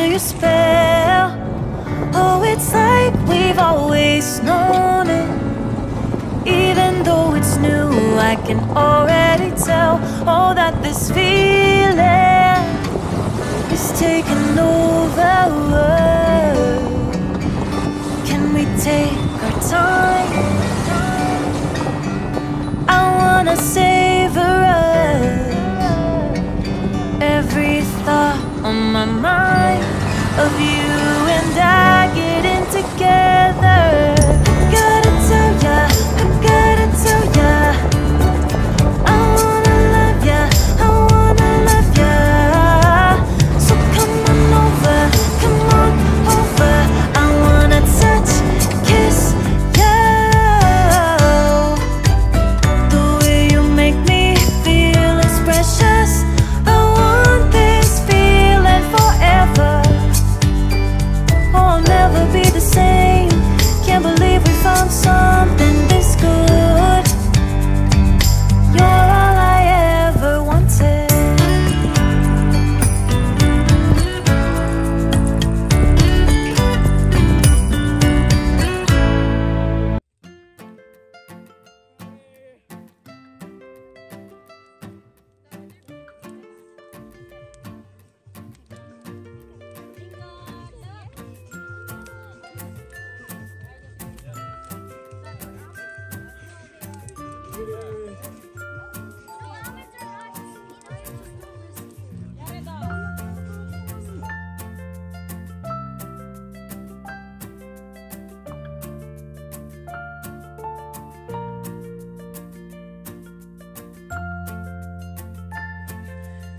your spell. Oh, it's like we've always known it. Even though it's new, I can already tell. Oh, that this feeling is taking over. Can we take our time? I wanna savor us. Every thought on my mind of you and I getting together. Gotta tell ya, I gotta tell ya, I wanna love ya, I wanna love ya. So come on over, come on over. I wanna touch, kiss ya. The way you make me feel is precious. I want this feeling forever. Oh, I'll never be the same. Can't believe we found something this good. You're all I ever wanted.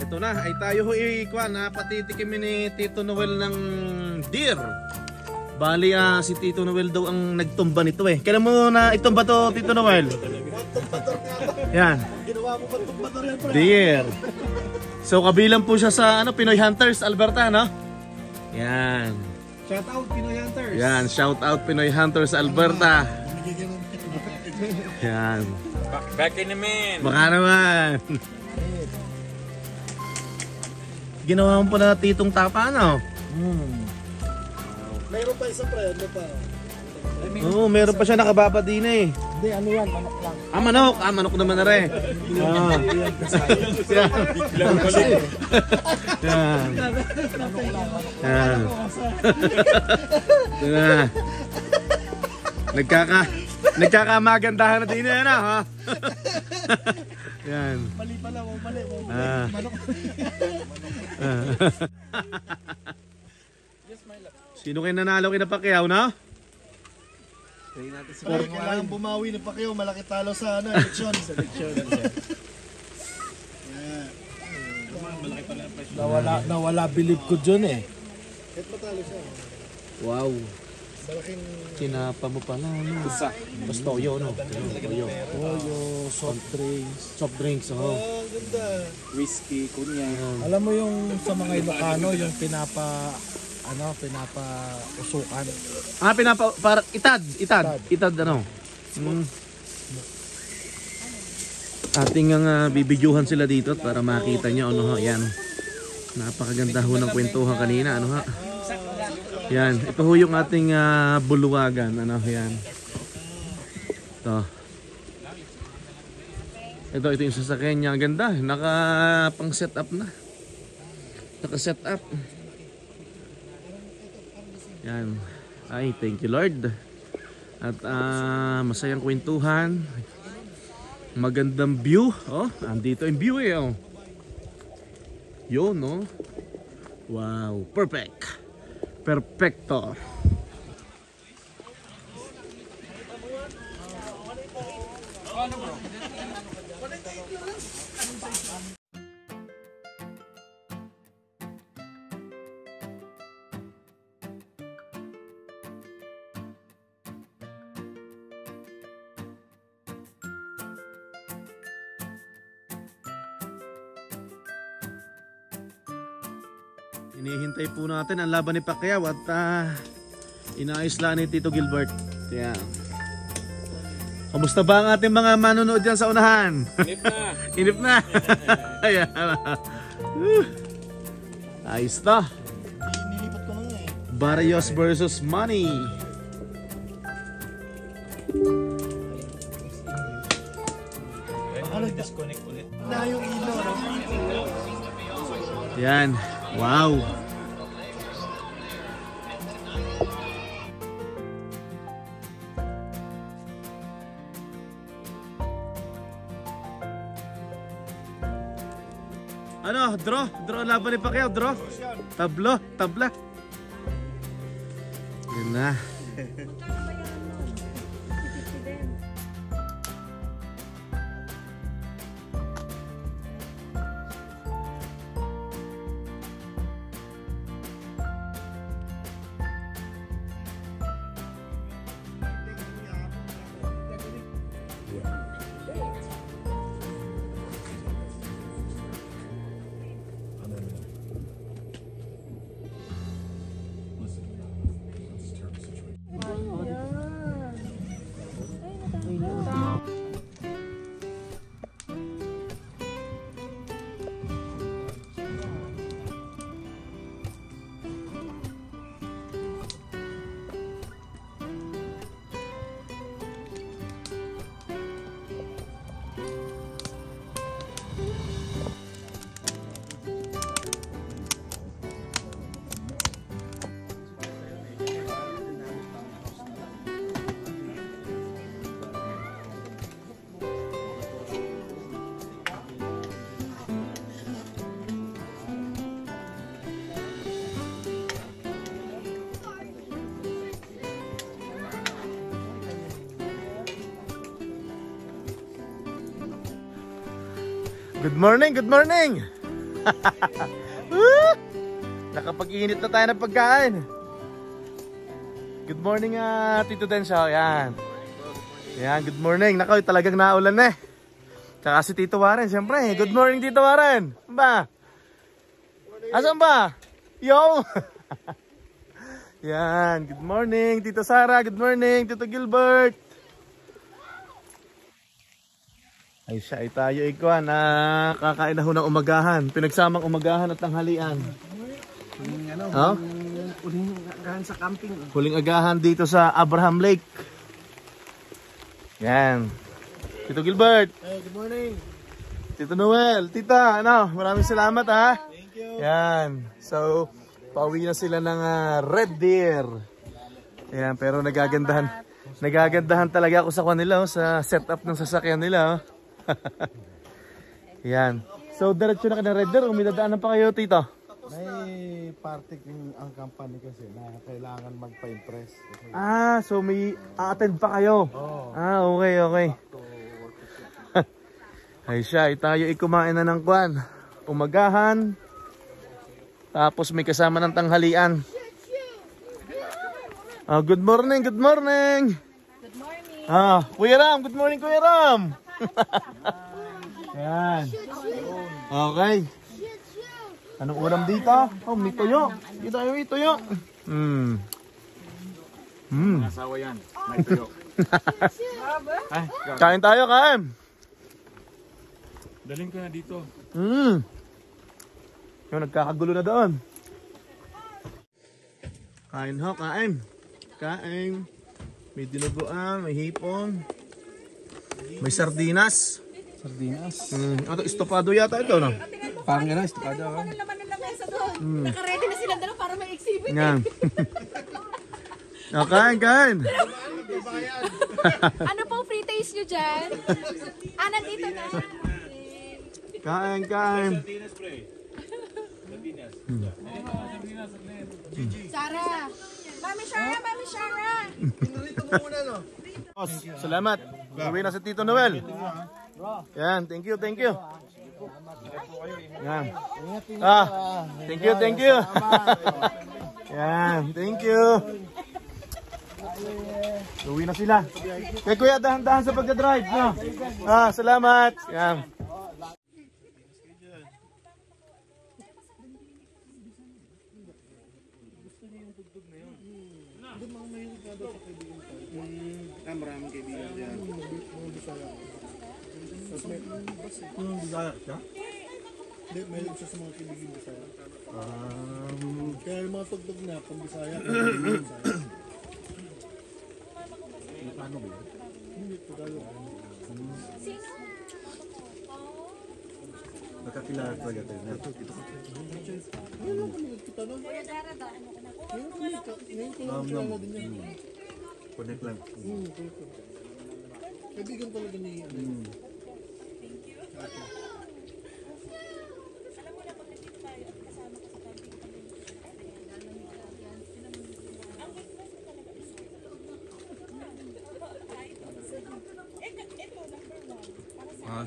Ito na, ay tayo ho ikuan na patitikimin ni Tito Noel ng deer. Bali si Tito Noel daw ang nagtumba nito eh. Kailan mo na itumba to, Tito Noel? Yan. Ginawa mo ba tumbador yan, pre? Deer. So kabilang po siya sa Pinoy Hunters Alberta, no? Yan. Shout out Pinoy Hunters. Yan, shout out Pinoy Hunters Alberta. Yan. Back in a man. Baka naman. Ginawa mo pa na titong tapa, no? Mayroon pa isa, pre. Ano pa? Oo, meron pa siya nakababa din eh. Hindi, ano yan? Manok lang. Manok! Manok naman na rin. Yan. Yan. Yan. Yan. Nagkakamagandahan na din yan, ha? Yan. Mali pala, mali. Manok. Sino kayo nanalo kina Pacquiao, no? Kailangan bumawi ni Pacquiao, malaki talo sa eleksyon. Nawala believe ko dyan eh. Kahit matalo siya. Wow. Malaking Kinapa mo pala, no? Basta toyo, no? Toyo. soft drinks. Soft drinks, oh. Oh, ganda. Whiskey, kunya. Alam mo yung sa mga Ilocano, yung pinapa-usukan. Para itad, ano? Ating bibidyuhan sila dito para makita nyo, ano, yan. Napakaganda ho ng kwentuhan kanina, ano, ha? Yan, ito ho yung ating buluwagan, ano, yan. Ito yung sasakyan niya, ang ganda, pang set up na. Naka-set up. Yan. Ay, thank you Lord. At masayang kwentuhan. Magandang view. Oh, andito yung view eh. Oh. Yun, no? Wow, perfect. Perfecto. Inihintay po natin ang laban ni Pacquiao at inaayos lang ni Tito Gilbert. Kaya, kamusta ba ang ating mga manonood dyan sa unahan? Inip na. Inip na. Ayan. Ayos to. Nilipat ko Barrios versus Money. Disconnect ulit. Na yung ilo, no? Yan. Wow. Ano? Draw? Draw laban ni Pacquiao? Draw? Tablo? Tabla? Yun na. Good morning, good morning! Nakapag-init na tayo ng pagkain. Good morning, Tito Densyo. Yan. Yan, good morning. Nako, talagang naulan na eh. Tsaka si Tito Warren, siyempre. Good morning, Tito Warren. Ba? Asan ba? Yo! Yan, good morning, Tito Sara. Good morning, Tito Gilbert. Ay siya, ay tayo ikaw na kakain na ho ng umagahan. Pinagsamang umagahan at tanghalian. Huling ano, Huh? huling agahan sa camping. Huling agahan dito sa Abraham Lake. Yan. Tito Gilbert. Hey, good morning. Tito Noel. Tita, ano, maraming salamat ha. Thank you. Yan. So, pauwi na sila ng Red Deer. Yan, pero nagagandahan. Nagagandahan talaga ako sa kanila, sa setup ng sasakyan nila. Yan. So, diretso na ka ng Red Deer. Umidadaanan pa kayo, Tito. May party ang company kasi na kailangan magpa-impress. So may a-attend pa kayo? Oo. Okay, okay. Ay siya, tayo kumain na ng kwan. Umagahan. Tapos may kasama ng tanghalian. Good morning, good morning. Good morning. Kuya Ram, good morning Kuya Ram. Yan. Okay. Anong ulam dito? Oh, may tuyo. Dito tayo may tuyo. Asawa yan. May tuyo. Ay, Kain tayo, kain. daling ko na dito. Yung nagkakagulo na doon. Kain ho, kain. Kain. May dinuguan, may hipon. May sardinas. Sardinas. Ito, estopado yata ito, no? Parang gano'n, estipado ako. Ano naman ng lamesa doon? Naka-ready na sila dalawa para may exhibit. Yan. Kain, kain. Ano po free taste nyo dyan? Nandito na. Kain, kain. Sarah! Mami Shara! Mami Shara! Salamat. Uwi na si Tito Noel. Yan, thank you, thank you. Yan. Thank you, thank you. Yan, thank you. Uwi na sila. Kaya kuya, dahan-dahan sa pagka-drive, no? Salamat. Yan. Maraming kaibigan dyan. Bisaya siya? Hindi, may siya sa mga kaibigan Bisaya. Kaya yung mga tugtog niya, pang Bisaya. Paano ba yun? Hindi, Tagalog. Nakakilala talaga tayo na. Ngayon lang kami nagkita nun. Ngayon ko lang kilala din niya. Connect lang. Kaibigan talaga ni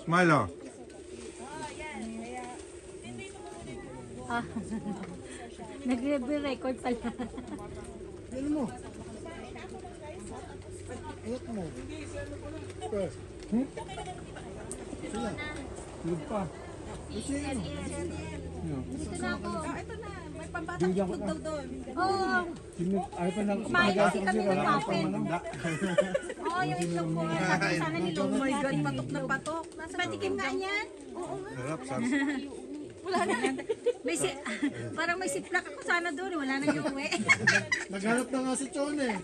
Smile oh. Nagre-record pala. Ano mo? Ayot mo. Press. Sila. Tulog pa. Dito na ako. Ito na. May pambatang itlog daw doon. Oo. Ayaw pa lang. Kumain kasi kami ng muffin. Oo, yung itlog ko. Sana nilong. Oh my God, patok na patok. Patikim nga niyan. Oo nga. Sarap, sarap. Wala na. Parang may siplak ako sana doon. Wala nang iuwi. Naghanap na nga si Chon eh.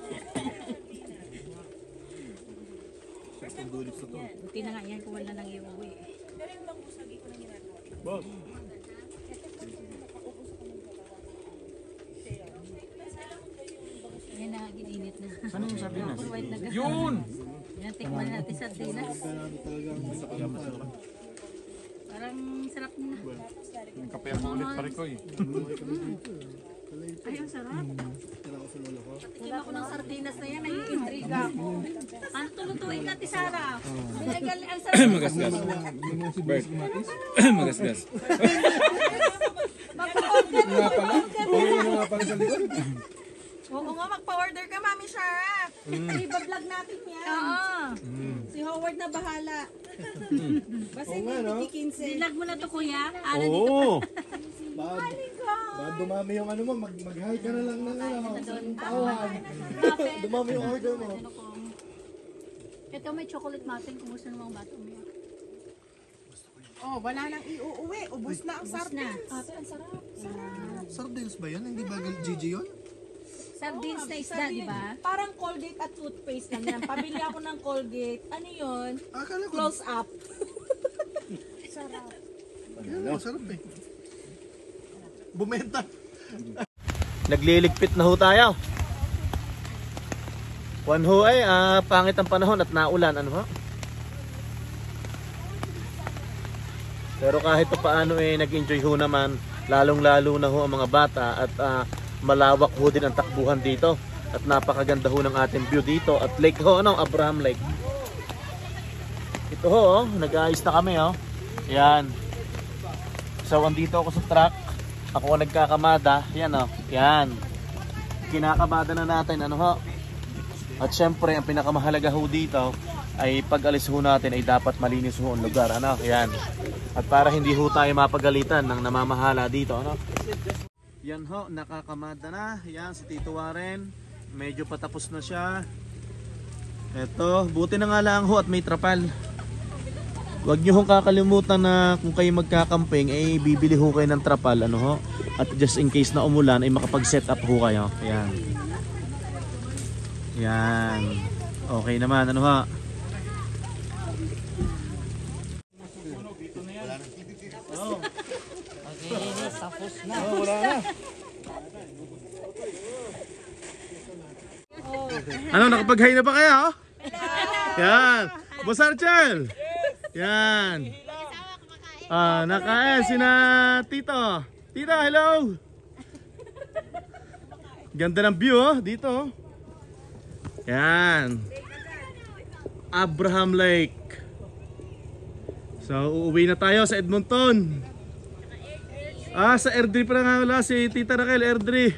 Buti na nga yan kung wala nang iuwi. Boss. Yan na, gininit na. Ano yung sardinas? White na Yun! Yan, tikman natin sardinas. Parang sarap na. Yung kape ako ulit pare ko eh. Ay, ang sarap. Tikim ako ng sardinas na yan, naiintriga ako. Ano tulutuin natin, Sarah? Binagal ang sarap. Magasgas. Bert. Magasgas. Mag-order Nga pala. Oo nga pala sa likod. Oo nga, magpa-order ka, Mami Shara. Iba-vlog natin yan. Oo. Si Howard na bahala. Basta hindi titikinsin. Bilag mo na to, kuya. Ano Oo. Baka dumami yung ano mo, mag-hi ka na lang ng ano, tauhan. Dumami yung order mo. Ito may chocolate muffin. Kung gusto namang bata mo. Oh, wala nang iuuwi. Ubus na ang sardines. Ate, ang sarap. Sardines ba yan? Hindi ba Gigi yun? Sardines na isda, di ba? Parang Colgate at toothpaste lang yan. Pabili ako ng Colgate. Ano yun? Akala ko. Close up. Yan, sarap eh. Bumenta. Nagliligpit na ho tayo. One ho ay pangit ang panahon at naulan, ano ho? Pero kahit pa paano eh nag-enjoy ho naman, lalong-lalo na ho ang mga bata at malawak ho din ang takbuhan dito. At napakaganda ho ng ating view dito at lake ho, ano, Abraham Lake. Ito ho, oh, nag-aayos na kami oh. Yan. So andito ako sa truck. Ako ang nagkakamada. Yan oh. Yan. Kinakamada na natin, ano ho. At syempre ang pinakamahalaga ho dito ay pag alis ho natin ay dapat malinis ho ang lugar, ano. Yan. At para hindi ho tayo mapagalitan ng namamahala dito, ano. Yan ho, nakakamada na. Yan si Tito Warren. Medyo patapos na siya. Eto, buti na nga lang ho at may trapal. Huwag nyo hong kakalimutan na kung kayo magkakamping ay bibili ho kayo ng trapal, ano ho. At just in case na umulan ay makapag-set up ho kayo. Yan. Yan. Okay naman, ano ho. Ano, nakapag-hay na ba kayo? Yan. Boss Archel. Yan. Nakain sina Tito. Tito, hello. Ganda ng view oh, dito oh. Yan. Abraham Lake. So, uuwi na tayo sa Edmonton. Sa Airdrie pa nga wala si Tita Raquel, Airdrie.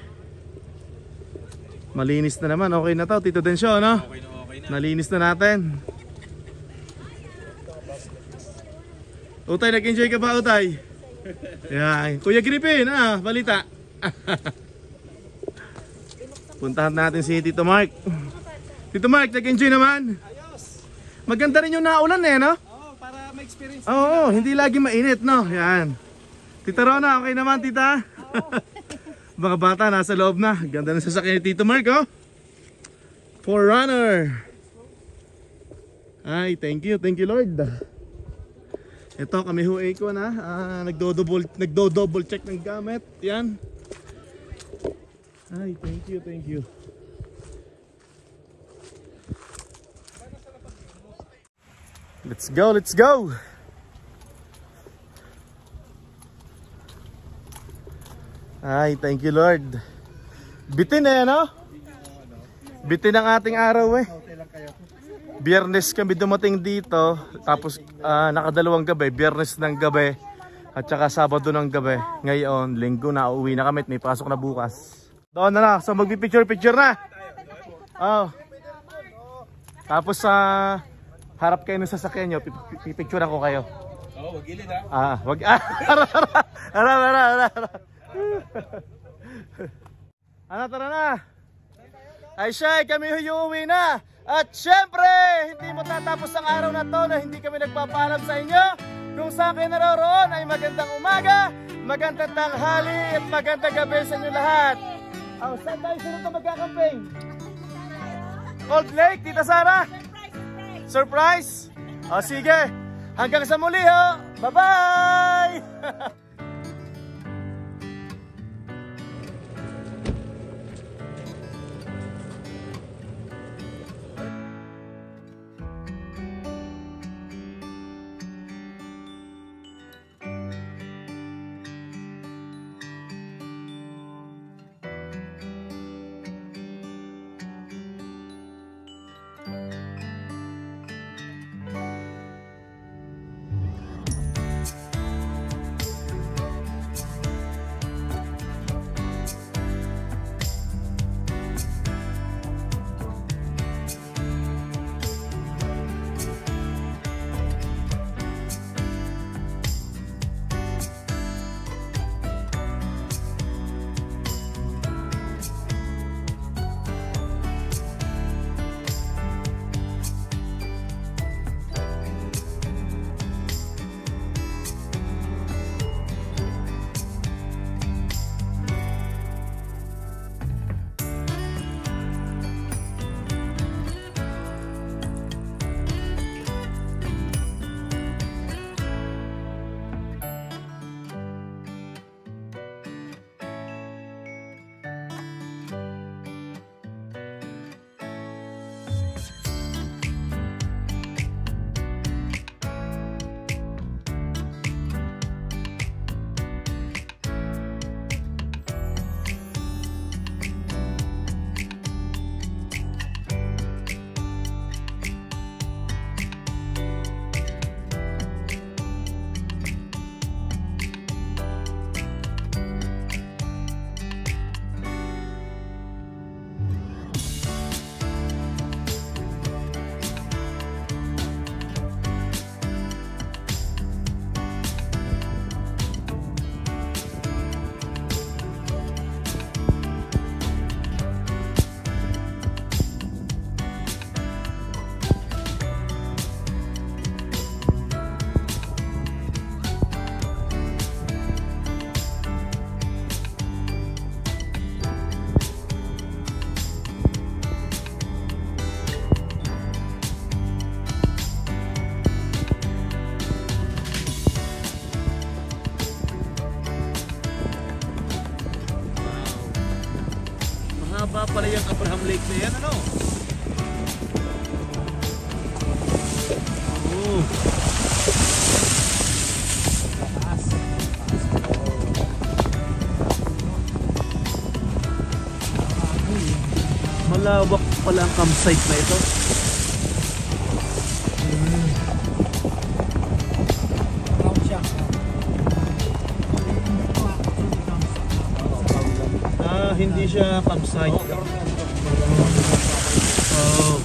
Malinis na naman, okay na to, Tito Densyo, no? Okay na. Nalinis na natin. Utay, nag-enjoy ka ba, Utay? Yan. Kuya Griffin, balita. Puntahan natin si Tito Mark. Tito Mark, nag-enjoy naman? Maganda rin yung naulan eh, no? Oo, para ma-experience. Oo, hindi lagi mainit, no? Yan. Tita Rona, okay naman, tita? Mga bata nasa loob na. Ganda ng sasakyan ni Tito Mark, oh. 4Runner. Ay, thank you Lord. Ito kami huwag ko na. Nagdo-double check ng gamit. Yan. Ay, thank you. Let's go. Ay, thank you Lord. Bitin eh, no? Bitin ang ating araw eh. Biyernes kami dumating dito, tapos nakadalawang gabi, Biyernes ng gabi at saka Sabado ng gabi. Ngayon, Linggo na, uuwi na kami at may pasok na bukas. Doon na, so magpipicture na. Oh. Tapos harap kayo ng sasakyan nyo, pipicturean ko kayo. Oo, wag gilid Wag. Ara. Tara na. Ay siya, kami uuwi na. At syempre, hindi mo tatapos ang araw na to na hindi kami nagpapaalam sa inyo. Kung saan kayo naroroon ay magandang umaga, magandang tanghali at magandang gabi sa inyo lahat. Saan tayo sunod na magkakamping? Cold Lake, Tita Sara? Surprise? Sige. Hanggang sa muli ho. Bye-bye! Mahaba pala yung Abraham Lake na yan, ano? Oh. Malawak pala ang campsite na ito. Hindi siya campsite. Oh.